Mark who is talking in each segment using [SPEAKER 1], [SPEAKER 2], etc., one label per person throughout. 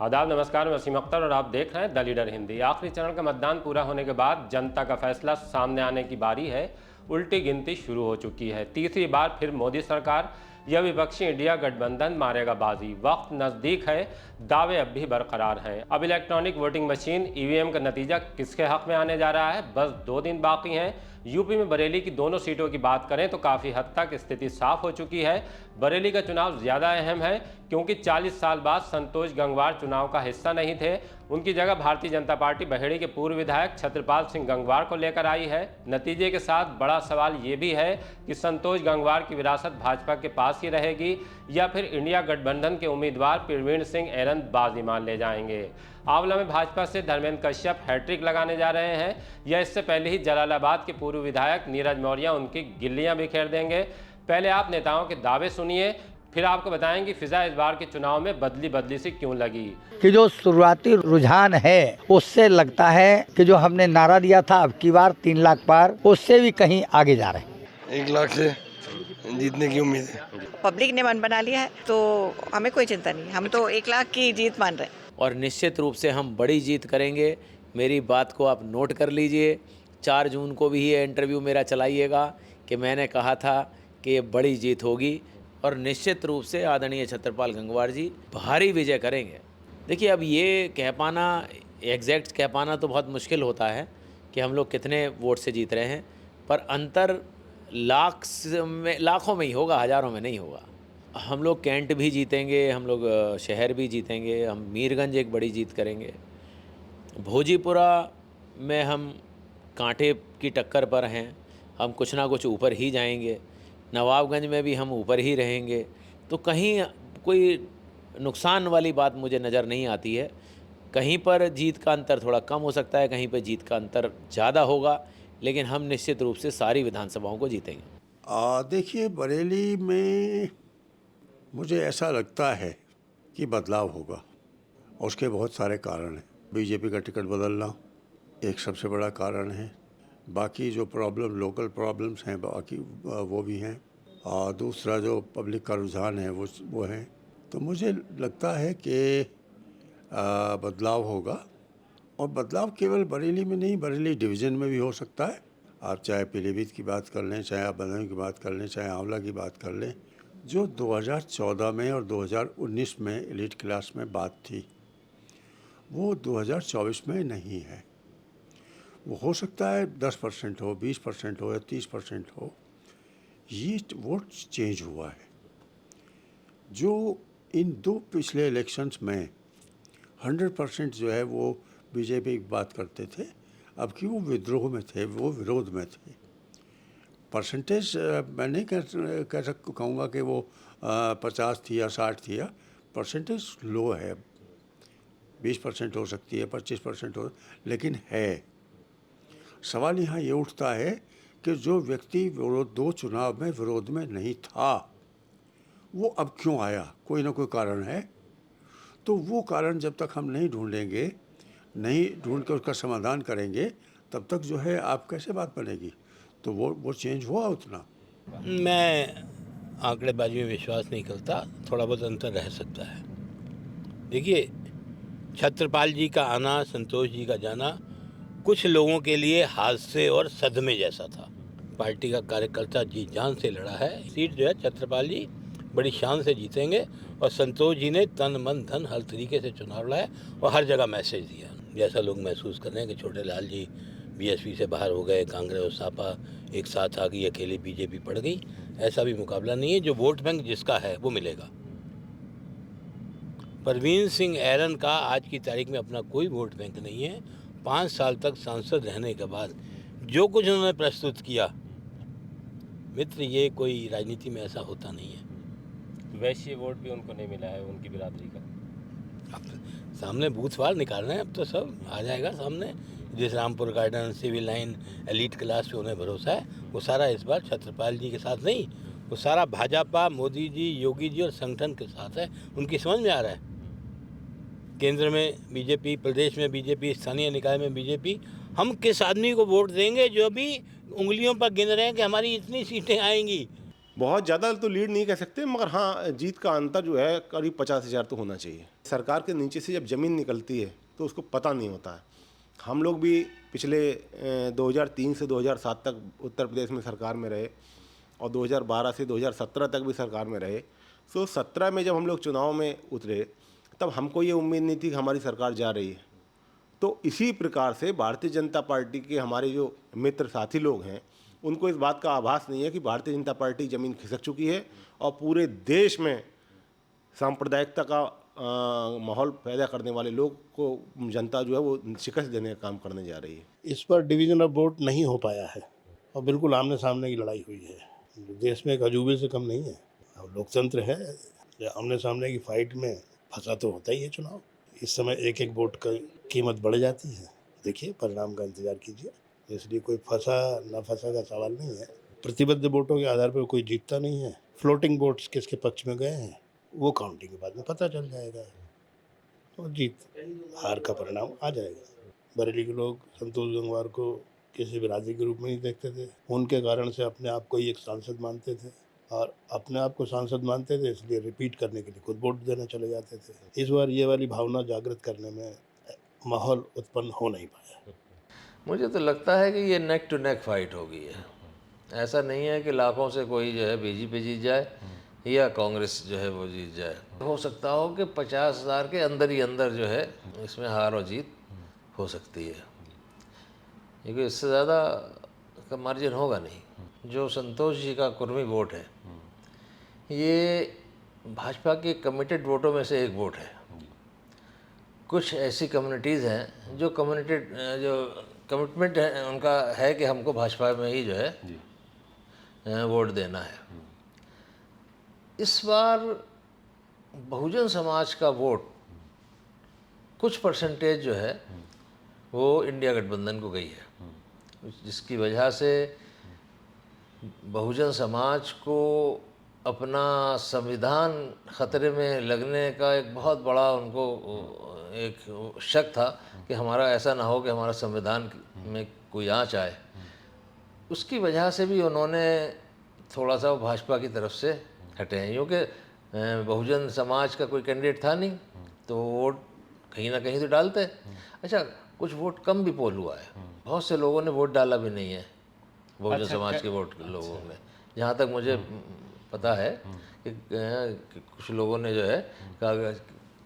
[SPEAKER 1] आदाब, नमस्कार। मैं वसीम अख्तर और आप देख रहे हैं द लीडर हिंदी। आखिरी चरण का मतदान पूरा होने के बाद जनता का फैसला सामने आने की बारी है। उल्टी गिनती शुरू हो चुकी है। तीसरी बार फिर मोदी सरकार या विपक्षी इंडिया गठबंधन मारेगा बाजी। वक्त नज़दीक है, दावे अब भी बरकरार हैं। अब इलेक्ट्रॉनिक वोटिंग मशीन ईवीएम का नतीजा किसके हक में आने जा रहा है, बस 2 दिन बाकी हैं। यूपी में बरेली की दोनों सीटों की बात करें तो काफ़ी हद तक स्थिति साफ हो चुकी है। बरेली का चुनाव ज़्यादा अहम है क्योंकि 40 साल बाद संतोष गंगवार चुनाव का हिस्सा नहीं थे। उनकी जगह भारतीय जनता पार्टी बहेड़ी के पूर्व विधायक छत्रपाल सिंह गंगवार को लेकर आई है। नतीजे के साथ बड़ा सवाल ये भी है कि संतोष गंगवार की विरासत भाजपा के पास ही रहेगी या फिर इंडिया गठबंधन के उम्मीदवार प्रवीण सिंह ऐरन बाजी मान ले जाएंगे। आंवला में भाजपा से धर्मेंद्र कश्यप हैट्रिक लगाने जा रहे हैं या इससे पहले ही जलालाबाद के पूर्व विधायक नीरज मौर्य उनकी गिल्लियां बिखेर देंगे। पहले आप नेताओं के दावे सुनिए, फिर आपको बताएंगे फिजा इस बार के चुनाव में बदली सी क्यों लगी।
[SPEAKER 2] कि जो शुरुआती रुझान है उससे लगता है कि जो हमने नारा दिया था अब की बार 3 लाख पार, उससे भी कहीं आगे जा रहे हैं।
[SPEAKER 3] 1 लाख से जीतने की उम्मीद है।
[SPEAKER 4] पब्लिक ने मन बना लिया है तो हमें कोई चिंता नहीं, हम तो 1 लाख की जीत मान रहे हैं
[SPEAKER 5] और निश्चित रूप से हम बड़ी जीत करेंगे। मेरी बात को आप नोट कर लीजिए। 4 जून को भी ये इंटरव्यू मेरा चलाइएगा कि मैंने कहा था कि ये बड़ी जीत होगी और निश्चित रूप से आदरणीय छत्रपाल गंगवार जी भारी विजय करेंगे। देखिए, अब ये कह पाना, एग्जैक्ट कह पाना तो बहुत मुश्किल होता है कि हम लोग कितने वोट से जीत रहे हैं, पर अंतर लाखों में ही होगा, हज़ारों में नहीं होगा। हम लोग कैंट भी जीतेंगे, हम लोग शहर भी जीतेंगे, हम मीरगंज एक बड़ी जीत करेंगे। भोजीपुरा में हम कांटे की टक्कर पर हैं, हम कुछ ना कुछ ऊपर ही जाएंगे। नवाबगंज में भी हम ऊपर ही रहेंगे, तो कहीं कोई नुकसान वाली बात मुझे नज़र नहीं आती है। कहीं पर जीत का अंतर थोड़ा कम हो सकता है, कहीं पर जीत का अंतर ज़्यादा होगा, लेकिन हम निश्चित रूप से सारी विधानसभाओं को जीतेंगे।
[SPEAKER 6] देखिए, बरेली में मुझे ऐसा लगता है कि बदलाव होगा और उसके बहुत सारे कारण हैं। बीजेपी का टिकट बदलना एक सबसे बड़ा कारण है। बाकी जो प्रॉब्लम, लोकल प्रॉब्लम्स हैं, बाकी वो भी हैं। और दूसरा जो पब्लिक का रुझान है वो है। तो मुझे लगता है कि बदलाव होगा और बदलाव केवल बरेली में नहीं, बरेली डिवीज़न में भी हो सकता है। आप चाहे पीलीभीत की बात कर लें, चाहे आप बदायूं की बात कर लें, चाहे आंवला की बात कर लें। जो 2014 में और 2019 में एलीट क्लास में बात थी वो 2024 में नहीं है। वो हो सकता है 10% हो, 20% हो या 30% हो। ये वोट चेंज हुआ है। जो इन 2 पिछले इलेक्शंस में 100% जो है वो बीजेपी की बात करते थे, अब कि वो विद्रोह में थे, वो विरोध में थे। परसेंटेज मैं नहीं कहूँगा कि वो 50 थी या 60 थी, या परसेंटेज लो है। 20% हो सकती है, 25% हो, लेकिन है। सवाल यहाँ ये उठता है कि जो व्यक्ति 2 चुनाव में विरोध में नहीं था वो अब क्यों आया? कोई ना कोई कारण है। तो वो कारण जब तक हम नहीं ढूंढेंगे, नहीं ढूंढ कर उसका समाधान करेंगे, तब तक जो है आप कैसे बात बनेगी? तो वो चेंज हुआ उतना।
[SPEAKER 7] मैं आंकड़ेबाजी में विश्वास नहीं करता, थोड़ा बहुत अंतर रह सकता है। देखिए, छत्रपाल जी का आना, संतोष जी का जाना कुछ लोगों के लिए हादसे और सदमे जैसा था। पार्टी का कार्यकर्ता जी जान से लड़ा है। सीट जो है छत्रपाल जी बड़ी शान से जीतेंगे और संतोष जी ने तन मन धन हर तरीके से चुनाव लड़ा और हर जगह मैसेज दिया। जैसा लोग महसूस कर रहे हैं कि छोटे लाल जी बीएसपी से बाहर हो गए, कांग्रेस और सपा एक साथ आ गई, अकेली बीजेपी पड़ गई, ऐसा भी मुकाबला नहीं है। जो वोट बैंक जिसका है वो मिलेगा। प्रवीण सिंह ऐरन का आज की तारीख में अपना कोई वोट बैंक नहीं है। 5 साल तक सांसद रहने के बाद जो कुछ उन्होंने प्रस्तुत किया, मित्र, ये कोई राजनीति में ऐसा होता नहीं है।
[SPEAKER 1] वैश्य वोट भी उनको नहीं मिला है, उनकी बिरादरी का।
[SPEAKER 7] अब सामने बूथवार निकाल रहे हैं, अब तो सब आ जाएगा सामने। जिस Rampur garden, civil line, elite class पे उन्हें भरोसा है, वो सारा इस बार छत्रपाल जी के साथ नहीं, वो सारा भाजपा, मोदी जी, योगी जी और संगठन के साथ है। उनकी समझ में आ रहा है। केंद्र में बीजेपी, प्रदेश में बीजेपी, स्थानीय निकाय में बीजेपी। हम किस आदमी को वोट देंगे जो भी उंगलियों पर गिन रहे हैं कि हमारी इतनी सीटें आएंगी?
[SPEAKER 8] बहुत ज़्यादा तो लीड नहीं कह सकते, मगर हाँ जीत का अंतर जो है करीब 50,000 तो होना चाहिए। सरकार के नीचे से जब ज़मीन निकलती है तो उसको पता नहीं होता है। हम लोग भी पिछले 2003 से 2007 तक उत्तर प्रदेश में सरकार में रहे और 2012 से 2017 तक भी सरकार में रहे। तो 17 में जब हम लोग चुनाव में उतरे तब हमको ये उम्मीद नहीं थी कि हमारी सरकार जा रही है। तो इसी प्रकार से भारतीय जनता पार्टी के हमारे जो मित्र साथी लोग हैं उनको इस बात का आभास नहीं है कि भारतीय जनता पार्टी ज़मीन खिसक चुकी है और पूरे देश में सांप्रदायिकता का माहौल पैदा करने वाले लोग को जनता जो है वो शिकस्त देने का काम करने जा रही है।
[SPEAKER 7] इस पर डिवीज़न ऑफ वोट नहीं हो पाया है और बिल्कुल आमने सामने की लड़ाई हुई है। देश में एक अजूबे से कम नहीं है। अब लोकतंत्र है, आमने सामने की फाइट में फंसा तो होता ही है चुनाव। इस समय एक एक वोट की कीमत बढ़ जाती है। देखिए परिणाम का इंतजार कीजिए। इसलिए कोई फंसा ना फंसा का सवाल नहीं है। प्रतिबद्ध वोटों के आधार पर कोई जीतता नहीं है। फ्लोटिंग वोट्स किसके पक्ष में गए हैं वो काउंटिंग के बाद में पता चल जाएगा और जीत हार का परिणाम आ जाएगा। बरेली के लोग संतोष गंगवार को किसी विराजी के रूप में नहीं देखते थे। उनके कारण से अपने आप को ही एक सांसद मानते थे और अपने आप को सांसद मानते थे, इसलिए रिपीट करने के लिए खुद वोट देने चले जाते थे। इस बार ये वाली भावना जागृत करने में माहौल उत्पन्न हो नहीं पाया।
[SPEAKER 5] मुझे तो लगता है कि ये नेक टू नेक फाइट होगी है। ऐसा नहीं है कि लाखों से कोई जो है बीजेपी जीत जाए या कांग्रेस जो है वो जीत जाए। हो सकता हो कि 50,000 के अंदर ही अंदर जो है इसमें हार और जीत हो सकती है, क्योंकि इससे ज़्यादा का मार्जिन होगा नहीं। जो संतोष जी का कुर्मी वोट है ये भाजपा के कमिटेड वोटों में से एक वोट है। कुछ ऐसी कम्युनिटीज़ हैं जो कमिटमेंट है उनका है कि हमको भाजपा में ही जो है वोट देना है। इस बार बहुजन समाज का वोट कुछ परसेंटेज जो है वो इंडिया गठबंधन को गई है, जिसकी वजह से बहुजन समाज को अपना संविधान खतरे में लगने का एक बहुत बड़ा उनको एक शक था कि हमारा ऐसा ना हो कि हमारा संविधान में कोई आँच आए। उसकी वजह से भी उन्होंने थोड़ा सा भाजपा की तरफ से हटे हैं, क्योंकि बहुजन समाज का कोई कैंडिडेट था नहीं तो वोट कहीं ना कहीं तो डालते। अच्छा, कुछ वोट कम भी पोल हुआ है, बहुत से लोगों ने वोट डाला भी नहीं है बहुजन समाज के वोट लोगों में। जहाँ तक मुझे पता है कि कुछ लोगों ने जो है कहा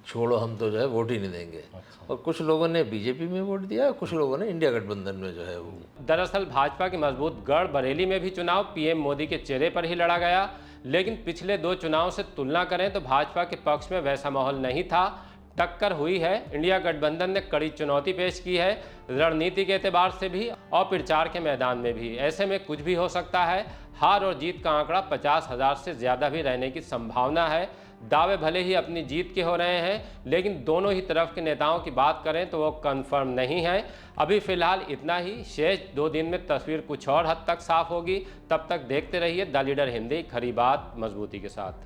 [SPEAKER 5] छोड़ो हम तो जो है वोट ही नहीं देंगे, और कुछ लोगों ने बीजेपी में वोट दिया, कुछ लोगों ने इंडिया गठबंधन में जो है वो।
[SPEAKER 1] दरअसल भाजपा के मजबूत गढ़ बरेली में भी चुनाव पीएम मोदी के चेहरे पर ही लड़ा गया, लेकिन पिछले 2 चुनाव से तुलना करें तो भाजपा के पक्ष में वैसा माहौल नहीं था। टक्कर हुई है। इंडिया गठबंधन ने कड़ी चुनौती पेश की है, रणनीति के एतबार से भी और प्रचार के मैदान में भी। ऐसे में कुछ भी हो सकता है। हार और जीत का आंकड़ा 50,000 से ज़्यादा भी रहने की संभावना है। दावे भले ही अपनी जीत के हो रहे हैं, लेकिन दोनों ही तरफ के नेताओं की बात करें तो वो कंफर्म नहीं है। अभी फिलहाल इतना ही। शेष 2 दिन में तस्वीर कुछ और हद तक साफ होगी। तब तक देखते रहिए द लीडर हिंदी, खरी बात मजबूती के साथ।